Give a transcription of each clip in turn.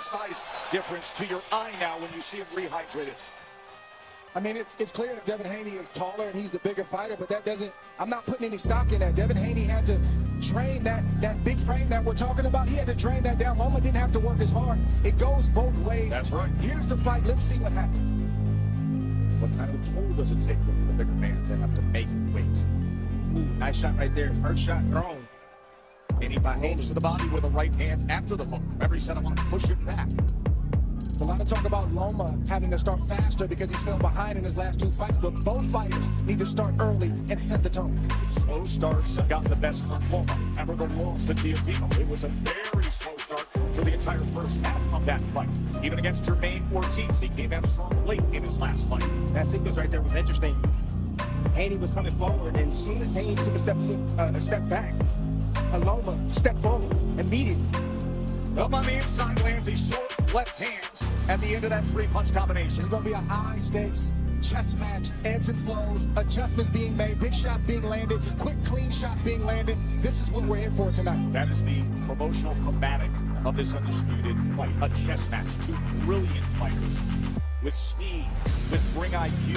size difference to your eye now when you see him rehydrated. I mean, it's clear that Devin Haney is taller and he's the bigger fighter, but that doesn't, I'm not putting any stock in that. Devin Haney had to train that big frame that we're talking about. He had to drain that down. Loma didn't have to work as hard. It goes both ways. That's right. Here's the fight. Let's see what happens. What kind of toll does it take for the bigger man to have to make weight? Ooh, nice shot right there. First shot thrown. And he throws to the body with a right hand after the hook. Remember, he said, I want to push it back. A lot of talk about Loma having to start faster because he's fell behind in his last two fights, but both fighters need to start early and set the tone. Slow starts have gotten the best of Loma. Remember the loss to Teofimo. It was a very slow start for the entire first half of that fight. Even against Jermaine Ortiz, he came out strong late in his last fight. That sequence right there was interesting. Haney was coming forward, and as soon as Haney took a step back, Loma stepped forward immediately. Loma on the inside lands a short left hand at the end of that three-punch combination. It's going to be a high-stakes chess match, ebbs and flows, adjustments being made, big shot being landed, quick, clean shot being landed. This is what we're in for tonight. That is the promotional thematic of this undisputed fight. A chess match. Two brilliant fighters with speed, with ring IQ,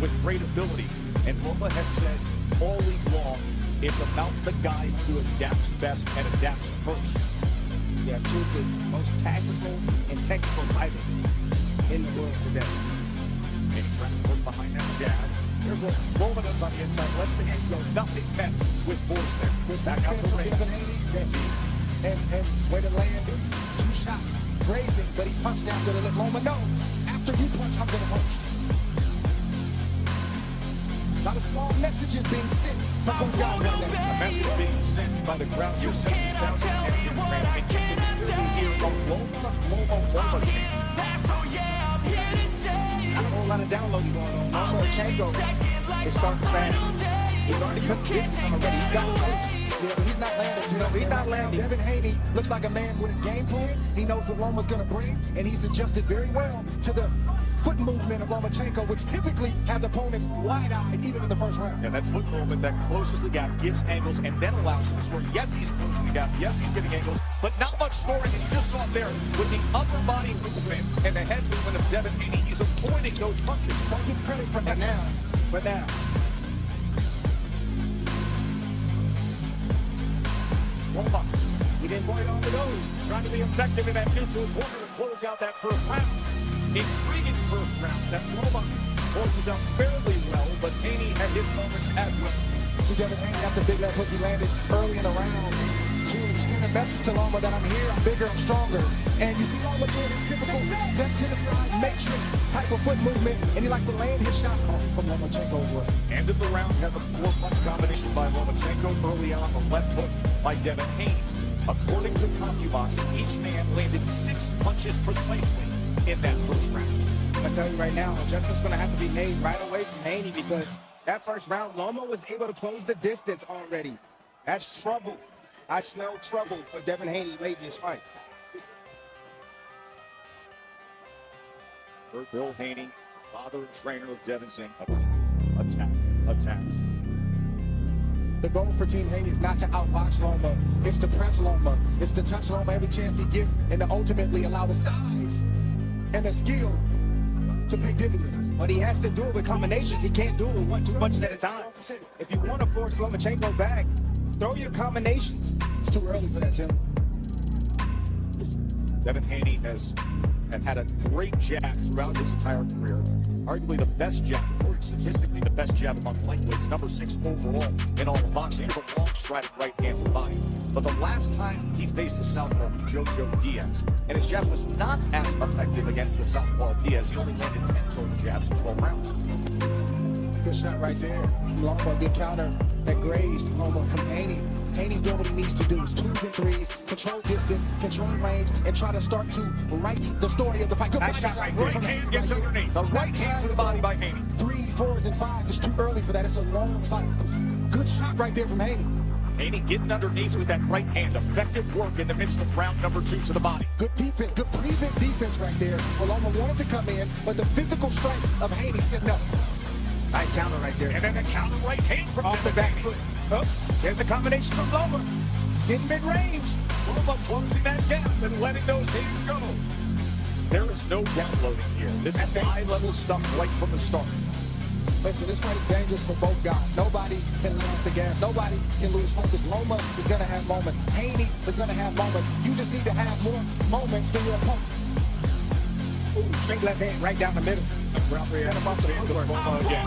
with great ability. And Loma has said all week long, it's about the guy who adapts best and adapts first. Yeah, two of the most tactical and technical fighters in the world today. And he's trying to put behind that jab. Here's what Loma does on the inside. Lets the hands go. Nothing met with force there. Back out to range. And way to land it. Two shots. Grazing, but he punched after to let Loma know. After you punch, I'm going to punch. A lot of small messages being sent from both guys right there. A message being sent by the crowd. Your 70,000 attention fan. And you can hear the Loma chant. Not a whole lot of downloading going on. Loma is starting fast. He's already put the distance on already. He's got coach. Yeah, but he's not landing today. He's not landing. Devin Haney looks like a man with a game plan. He knows what Loma's going to bring, and he's adjusted very well to the foot movement of Lomachenko, which typically has opponents wide-eyed, even in the first round. And that foot movement that closes the gap, gives angles, and then allows him to score. Yes, he's closing the gap. Yes, he's getting angles, but not much scoring. And you just saw it there with the upper body movement and the head movement of Devin Haney. He's avoiding those punches. Don't give credit for that now. But now. Loma, he didn't void all of those. Trying to be effective in that neutral corner to close out that first round. Intriguing first round that Loma closes out fairly well, but Haney had his moments as well. To Devin Haney, that's the big left hook he landed early in the round. To send a message to Loma that I'm here, I'm bigger, I'm stronger. And you see Loma doing a typical step to the side, matrix type of foot movement, and he likes to land his shots from Lomachenko as well. End of the round, had the four-punch combination by Lomachenko early on, the left hook by Devin Haney. According to CompuBox, each man landed 6 punches precisely in that first round. I'm going to tell you right now, adjustment's going to have to be made right away from Haney because that first round, Loma was able to close the distance already. That's trouble. I smell trouble for Devin Haney late in this fight. For Bill Haney, father and trainer of Devin, saying attacks. The goal for Team Haney is not to outbox Loma. It's to press Loma. It's to touch Loma every chance he gets and to ultimately allow the size and the skill to pay dividends. But he has to do it with combinations. He can't do it with 1-2 punches at a time. If you want to force Lomachenko back, throw your combinations. It's too early for that, Tim. Devin Haney has had a great jab throughout his entire career. Arguably the best jab, or statistically the best jab among lightweights, number 6 overall in all of boxing. Here's a long stride right hand to the body. But the last time he faced the southpaw was Jojo Diaz, and his jab was not as effective against the southpaw Diaz. He only landed 10 total jabs in 12 rounds. Good shot right there. Loma, good counter that grazed Loma from Haney. Haney's doing what he needs to do. It's 2s and 3s, control distance, control range, and try to start to write the story of the fight. Good nice shot right there. Right hand gets underneath. The right hand to the body by Haney. 3, 4s, and 5s. It's too early for that. It's a long fight. Good shot right there from Haney. Haney getting underneath with that right hand. Effective work in the midst of round number 2 to the body. Good defense, good prevent defense right there. Loma wanted to come in, but the physical strength of Haney said no. Nice counter right there. And then a counter right hand from off the back foot. Oh, there's a combination from Loma. Getting mid-range. Loma closing that gap and letting those hands go. There is no downloading here. This is high-level stuff right from the start. Listen, this fight is dangerous for both guys. Nobody can let off the gas. Nobody can lose focus. Loma is going to have moments. Haney is going to have moments. You just need to have more moments than your opponent. Ooh, straight left hand right down the middle. Ground Set him up to footwork. Loma again.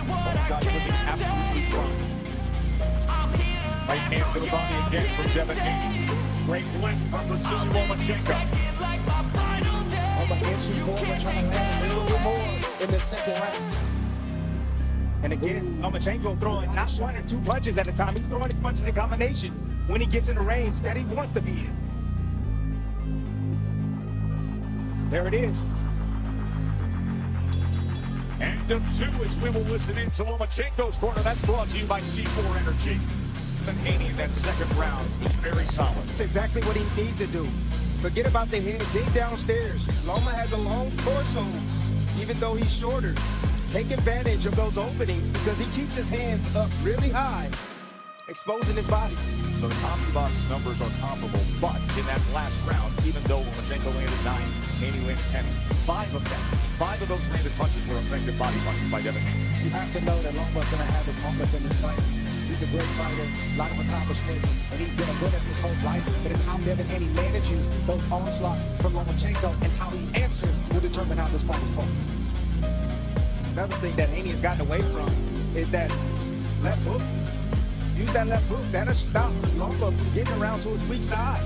Both guys looking absolutely primed. Right hand to the body again from Devin Haney. Straight left from Vasily Lomachenko. Loma inching forward, trying to land a little bit more in the second round. And again, Lomachenko throwing not one or two punches at a time. He's throwing his punches in combinations when he gets in the range that he wants to be in. There it is. End of two as we will listen in to Lomachenko's corner. That's brought to you by C4 Energy. And Haney in that second round was very solid. That's exactly what he needs to do. Forget about the head, dig downstairs. Loma has a long torso, even though he's shorter. Take advantage of those openings because he keeps his hands up really high, exposing his body. So the CompuBox numbers are comparable, but in that last round, even though Lomachenko landed 9, Haney landed 10, 5 of those landed punches were effective body punches by Devin Haney. You have to know that Loma's going to have his moments in this fight. He's a great fighter, a lot of accomplishments, and he's been a winner his whole life. But it's how Devin Haney manages those onslaughts from Lomachenko and how he answers will determine how this fight is fought. Another thing that Haney has gotten away from is that left hook. Use that left hook. That'll stop Loma from getting around to his weak side.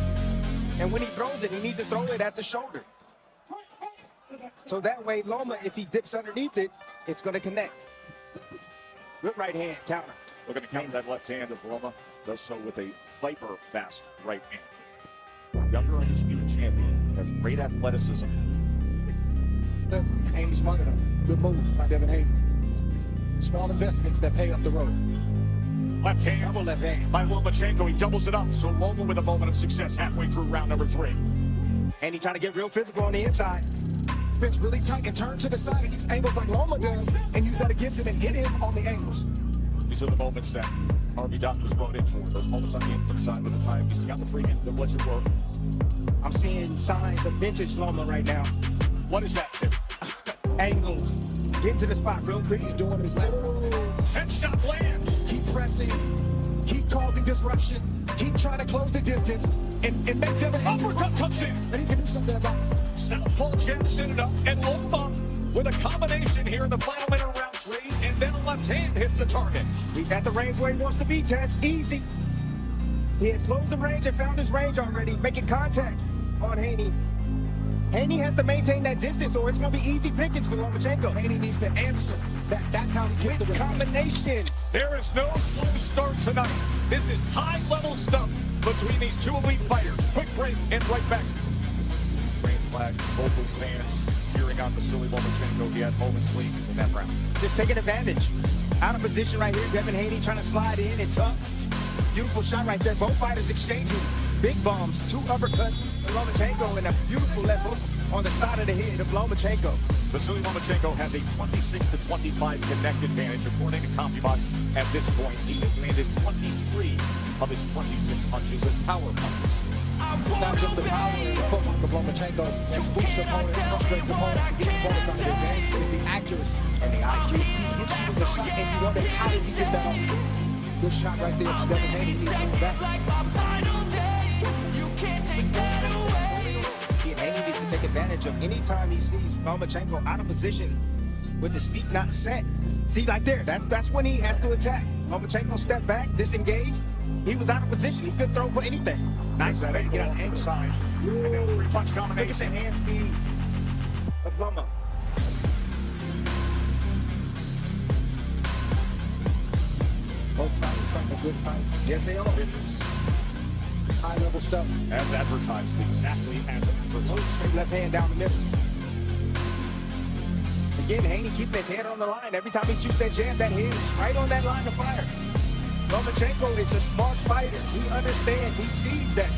And when he throws it, he needs to throw it at the shoulder. So that way, Loma, if he dips underneath it, it's going to connect. Good right hand counter. We're going to count that left hand as Loma does so with a viper-fast right hand. Younger undisputed champion has great athleticism. Haney smothered him. Good move by Devin Haney. Small investments that pay up the road. Left hand, Double left hand. by Lomachenko. He doubles it up. So Loma with a moment of success halfway through round number 3. And he's trying to get real physical on the inside. Fence really tight and turn to the side and use angles like Loma does and use that against him and hit him on the angles. These are the moments that Harvey Doc was brought in for. Those moments on the inside with the time. He's got the free hand. That lets it work. I'm seeing signs of vintage Loma right now. What is that, Tim? Angles. Getting to the spot real quick. He's doing his left. Headshot lands. Keep pressing. Keep causing disruption. Keep trying to close the distance and make Devin Haney Uppercut comes in. that he can do something about it. Southpaw jab set it up. And Loma with a combination here in the final minute of round 3. And then a left hand hits the target. He's at the range where he wants to be, Tess. Easy. He has closed the range and found his range already, making contact on Haney. Haney has to maintain that distance or it's going to be easy pickings for Lomachenko. Haney needs to answer. That's how he gets the With win. combinations. There is no slow start tonight. This is high-level stuff between these two elite fighters. Quick break and right back. Green flag, local fans cheering on Vasily Lomachenko. He had moments lead in that round. Just taking advantage. Out of position right here. Devin Haney trying to slide in and tuck. Beautiful shot right there. Both fighters exchanging big bombs. 2 uppercuts for Lomachenko and a beautiful left hook on the side of the head of Lomachenko. Vasily Lomachenko has a 26-25 connect advantage according to CompuBox. At this point, he has landed 23 of his 26 punches as power punches. Not just the power and the footwork of Lomachenko that spooks opponents, frustrates opponents, and gets opponents out of their game. It's the accuracy and the IQ. He hits you with a shot and you wonder how did he get that off? Good shot right there from Devin Haney. He's doing that. See, and Haney needs to take advantage of any time he sees Lomachenko out of position with his feet not set. See, right there, that's when he has to attack. Lomachenko step back, disengaged. He was out of position. He couldn't throw for anything. Nice way to get on the angle side. And then 3-punch Look at the combination. hand speed of Loma. Both fighters fighting a good fight. Yes, they are. It is High-level stuff. as advertised, exactly as advertised. Straight left hand down the middle. Again, Haney keeping his head on the line. Every time he shoots that jab, that head is right on that line of fire. Lomachenko is a smart fighter. He understands. He sees that.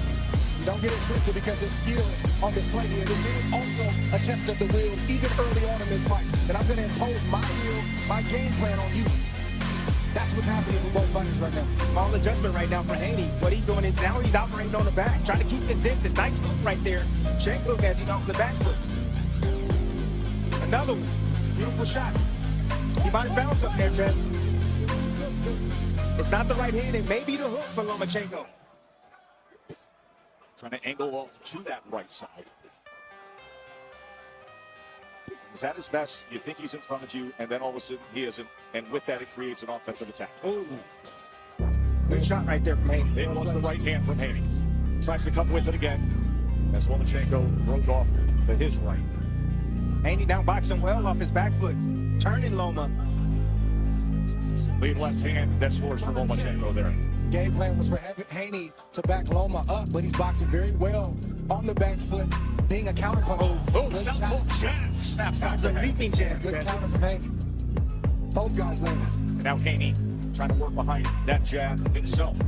Don't get it twisted because there's skill on display here. This is also a test of the will, even early on in this fight. That I'm going to impose my will, my game plan on you. That's what's happening for both fighters right now. Small adjustment right now for Haney. What he's doing is now he's operating on the back, trying to keep his distance. Nice hook right there. Check hook as he's off the back foot. Another one. Beautiful shot. He might have found something there, Jess. It's not the right hand. It may be the hook for Lomachenko. Trying to angle off to that right side. Is that his best? You think he's in front of you, and then all of a sudden he isn't. And with that, it creates an offensive attack. Ooh. Good shot right there from Haney. It was the right hand from Haney. Tries to come with it again. As Lomachenko broke off to his right. Haney now boxing well off his back foot. Turning Loma. Lead left hand. That scores for Lomachenko there. Game plan was for Haney to back Loma up, but he's boxing very well on the back foot, being a counterpuncher. Oh, southpaw jab. Snaps back That's to a Haney. leaping jab. Good counter from Haney. Both guys landed. And now Haney trying to work behind that jab himself.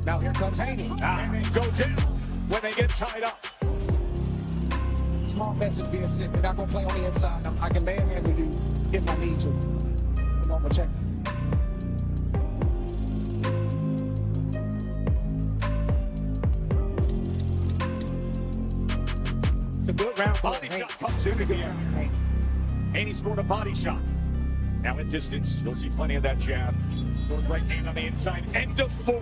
Now here comes Haney. And they go down when they get tied up. Small message being sent. We're not going to play on the inside. I can manhandle you if I need to. Lomachenko. A good round. Body shot comes in again. Haney scored a body shot. Now in distance, you'll see plenty of that jab. Short right hand on the inside. End of 4.